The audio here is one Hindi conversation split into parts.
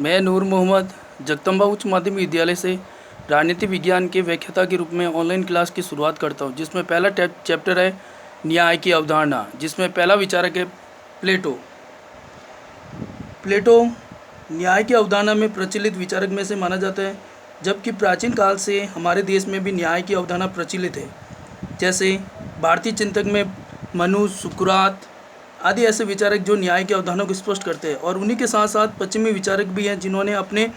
मैं नूर मोहम्मद जगदम्बा उच्च माध्यमिक विद्यालय से राजनीति विज्ञान के व्याख्याता के रूप में ऑनलाइन क्लास की शुरुआत करता हूं, जिसमें पहला चैप्टर है न्याय की अवधारणा, जिसमें पहला विचारक है प्लेटो। प्लेटो न्याय की अवधारणा में प्रचलित विचारक में से माना जाता है, जबकि प्राचीन काल से हमारे देश में भी न्याय की अवधारणा प्रचलित है। जैसे भारतीय चिंतक में मनु, सुकरात आदि ऐसे विचारक जो न्याय की अवधारणा को स्पष्ट करते हैं, और उन्हीं के साथ साथ पश्चिमी विचारक भी हैं जिन्होंने अपने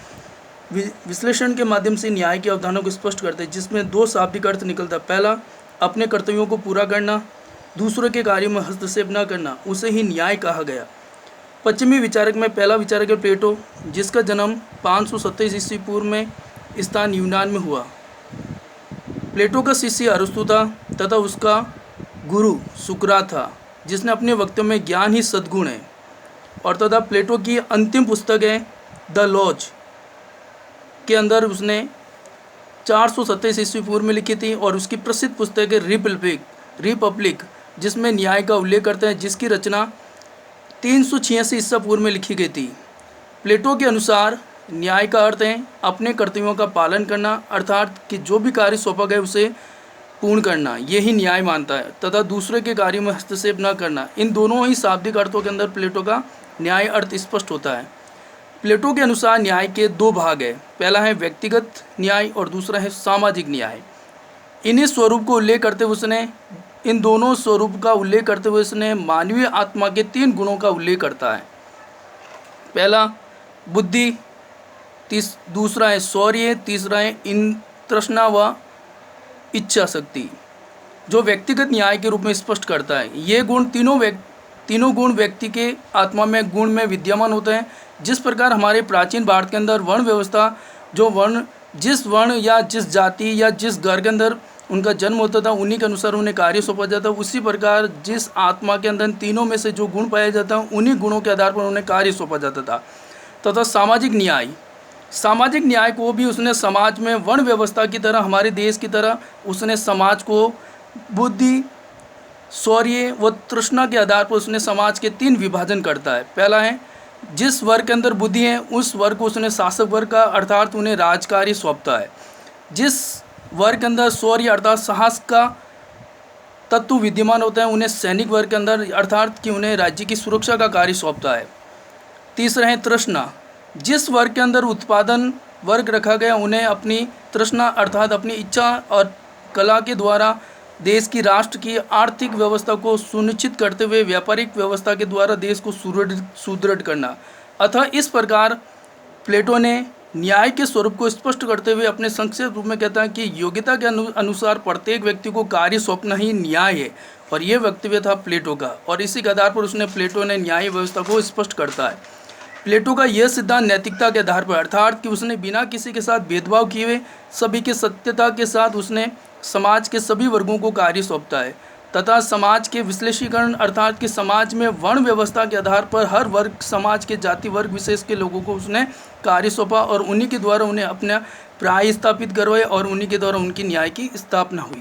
विश्लेषण के माध्यम से न्याय की अवधारणा को स्पष्ट करते हैं, जिसमें दो शाब्दिक अर्थ निकलता है। पहला, अपने कर्तव्यों को पूरा करना, दूसरों के कार्यों में हस्तक्षेप न करना, उसे ही न्याय कहा गया। पश्चिमी विचारक में पहला विचारक है प्लेटो, जिसका जन्म 527 ईस्वी पूर्व में स्थान यूनान में हुआ। प्लेटो का शिष्य अरस्तु था तथा उसका गुरु सुकरात था, जिसने अपने वक्तव्य में ज्ञान ही सद्गुण है। और तथा प्लेटो की अंतिम पुस्तक है द लॉज, के अंदर उसने 427 ईस्वी पूर्व में लिखी थी, और उसकी प्रसिद्ध पुस्तक है रिपब्लिक, जिसमें न्याय का उल्लेख करते हैं, जिसकी रचना 386 ईस्वी पूर्व में लिखी गई थी। प्लेटो के अनुसार न्याय का अर्थ है अपने कर्तव्यों का पालन करना, अर्थात कि जो भी कार्य सौंपा गया उसे पूर्ण करना, यही न्याय मानता है, तथा दूसरे के कार्यों में हस्तक्षेप न करना। इन दोनों ही शाब्दिक अर्थों के अंदर प्लेटो का न्याय अर्थ स्पष्ट होता है। प्लेटो के अनुसार न्याय के दो भाग है, पहला है व्यक्तिगत न्याय और दूसरा है सामाजिक न्याय। इन्हीं स्वरूप को उल्लेख करते हुए उसने इन दोनों स्वरूप का उल्लेख करते हुए उसने मानवीय आत्मा के 3 गुणों का उल्लेख करता है। पहला बुद्धि, दूसरा है शौर्य, तीसरा है तृष्णा व इच्छा शक्ति, जो व्यक्तिगत न्याय के रूप में स्पष्ट करता है। ये गुण तीनों गुण व्यक्ति के आत्मा में गुण में विद्यमान होते हैं। जिस प्रकार हमारे प्राचीन भारत के अंदर वर्ण व्यवस्था, जिस वर्ण या जिस जाति या जिस घर के अंदर उनका जन्म होता था, उन्हीं के अनुसार उन्हें कार्य सौंपा जाता है, उसी प्रकार जिस आत्मा के अंदर तीनों में से जो गुण पाया जाता है, उन्हीं गुणों के आधार पर उन्हें कार्य सौंपा जाता था। तथा सामाजिक न्याय को भी उसने समाज में वर्ण व्यवस्था की तरह, हमारे देश की तरह उसने समाज को बुद्धि, शौर्य व तृष्णा के आधार पर उसने समाज के 3 विभाजन करता है। पहला है जिस वर्ग के अंदर बुद्धि है उस वर्ग को उसने शासक वर्ग का, अर्थात उन्हें राजकार्य सौंपता है। जिस वर्ग के अंदर शौर्य अर्थात साहस का तत्व विद्यमान होता है, उन्हें सैनिक वर्ग के अंदर, अर्थात कि उन्हें राज्य की सुरक्षा का कार्य सौंपता है। तीसरा है तृष्णा, जिस वर्ग के अंदर उत्पादन वर्ग रखा गया, उन्हें अपनी तृष्णा अर्थात अपनी इच्छा और कला के द्वारा देश की, राष्ट्र की आर्थिक व्यवस्था को सुनिश्चित करते हुए व्यापारिक व्यवस्था के द्वारा देश को सुदृढ़ करना। अतः इस प्रकार प्लेटो ने न्याय के स्वरूप को स्पष्ट करते हुए अपने संक्षिप्त रूप में कहता है कि योग्यता के अनुसार प्रत्येक व्यक्ति को कार्य सौंपना ही न्याय है, और ये वक्तव्य था प्लेटो का, और इसी के आधार पर प्लेटो ने न्याय व्यवस्था को स्पष्ट करता है। प्लेटो का यह सिद्धांत नैतिकता के आधार पर, अर्थात कि उसने बिना किसी के साथ भेदभाव किए हुए सभी के सत्यता के साथ उसने समाज के सभी वर्गों को कार्य सौंपता है, तथा समाज के विश्लेषीकरण अर्थात कि समाज में वर्ण व्यवस्था के आधार पर हर वर्ग, समाज के जाति वर्ग विशेष के लोगों को उसने कार्य सौंपा, और उन्हीं के द्वारा उन्हें अपना प्राय स्थापित करवाए, और उन्हीं के द्वारा उनकी न्याय की स्थापना हुई।